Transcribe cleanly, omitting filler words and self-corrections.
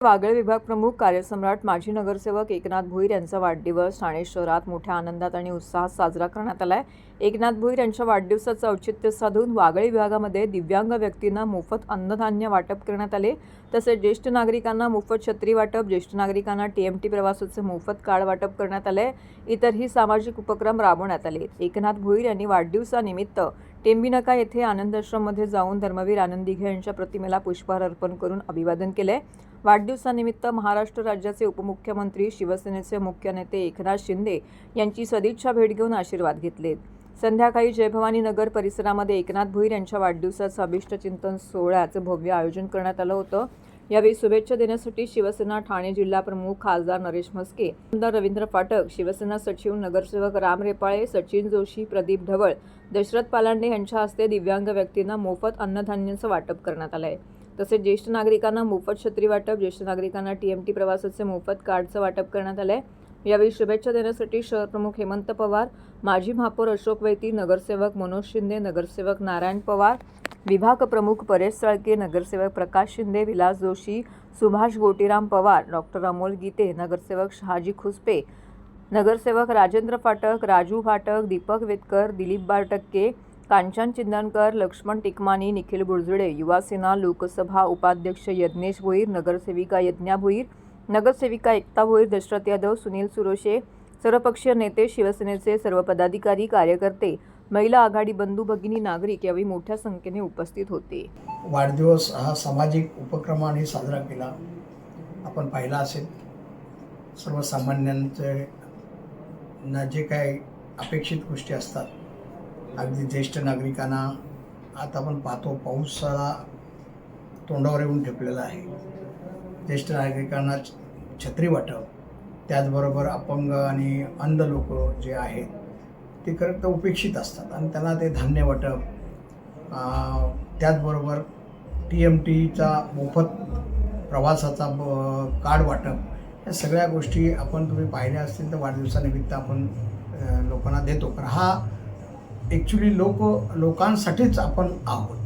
वागळे विभाग प्रमुख कार्यसम्राट माजी नगरसेवक एकनाथ भोईर यांचा वाढदिवस ठाणे शहरात मोठ्या आनंदात आणि उत्साहात साजरा करण्यात आलाय। एकनाथ भोईर यांच्या वाढदिवसाचं औचित्य साधून वागळे विभागामध्ये दिव्यांग व्यक्तींना मोफत अन्नधान्य वाटप करण्यात आले। तसेच ज्येष्ठ नागरिकांना मोफत छत्री वाटप, ज्येष्ठ नागरिकांना टीएमटी प्रवासाचे मोफत कार्ड वाटप करण्यात आले। इतरही सामाजिक उपक्रम राबवण्यात आले। एकनाथ भोईर यांनी वाढदिवसानिमित्त टेंबिनका येथे आनंदाश्रममध्ये जाऊन धर्मवीर आनंद दिघे यांच्या प्रतिमेला पुष्पहार अर्पण करून अभिवादन केले। वाढदिवसानिमित्त महाराष्ट्र राज्याचे उपमुख्यमंत्री शिवसेनेचे मुख्य नेते एकनाथ शिंदे यांची सदिच्छा भेट घेऊन आशीर्वाद घेतले। संध्याकाळी जयभवानी नगर परिसरामध्ये एकनाथ भोईर यांच्या वाढदिवसाचं अभिष्टचिंतन सोहळ्याचं भव्य आयोजन करण्यात आलं होतं। यावेळी शुभेच्छा देण्यासाठी शिवसेना ठाणे जिल्हा प्रमुख खासदार नरेश म्हस्के, आमदार रवींद्र फाटक, शिवसेना सचिव नगरसेवक राम रेपाळे, सचिन जोशी, प्रदीप ढवळ, दशरथ पालांडे यांच्या हस्ते दिव्यांग व्यक्तींना मोफत अन्नधान्याचं वाटप करण्यात आलंय। तसेच ज्येष्ठ नागरिकांना मोफत छत्री वाटप, ज्येष्ठ नागरिकांना टीएमटी प्रवासाचे मोफत कार्डचं वाटप करण्यात आलंय। यावेळी शुभेच्छा देण्यासाठी शहर प्रमुख हेमंत पवार, माजी महापौर अशोक वैती, नगरसेवक मनोज शिंदे, नगरसेवक नारायण पवार, विभाग प्रमुख परेश साळके, नगरसेवक प्रकाश शिंदे, विलास जोशी, सुभाष गोटीराम पवार, डॉक्टर अमोल गीते, नगरसेवक शहाजी खुसपे, नगरसेवक राजेंद्र फाटक, राजू फाटक, दीपक वेतकर, दिलीप बारटक्के, कांचन चिंदनकर, लक्ष्मण टिकमानी, निखिल बुरजुडे, युवासेना लोकसभा उपाध्यक्ष यज्ञेश भोईर, नगरसेविका यज्ञा भोईर, नगरसेविका एकता भोईर, दशरथ यादव, सुनील सुरोशे, सर्वपक्षीय नेते, शिवसेनेचे सर्व पदाधिकारी, कार्यकर्ते, महिला आघाडी बंधू भगिनी, नागरिक यावेळी मोठ्या संख्येने उपस्थित होते। वाढदिवस हा सामाजिक उपक्रमाने साजरा केला। आपण पाहिला असेल, सर्वसामान्यांचे जे काही अपेक्षित गोष्टी असतात, अगदी ज्येष्ठ नागरिकांना आता आपण पाहतो पावसाळा तोंडावर येऊन ठेपलेला आहे। ज्येष्ठ नागरिकांना छत्री वाटप, त्याचबरोबर अपंग आणि अंध लोक जे आहेत ते खरं तर उपेक्षित असतात आणि त्यांना ते धान्य वाटप, त्याचबरोबर टीएमटीचा मोफत प्रवासाचा कार्ड वाटप, या सगळ्या गोष्टी तुम्ही पाहिल्या असतील तर वाढदिवसानिमित्त आपण लोकांना देतो। पण हा ॲक्च्युली लोकांसाठीच आपण आहोत।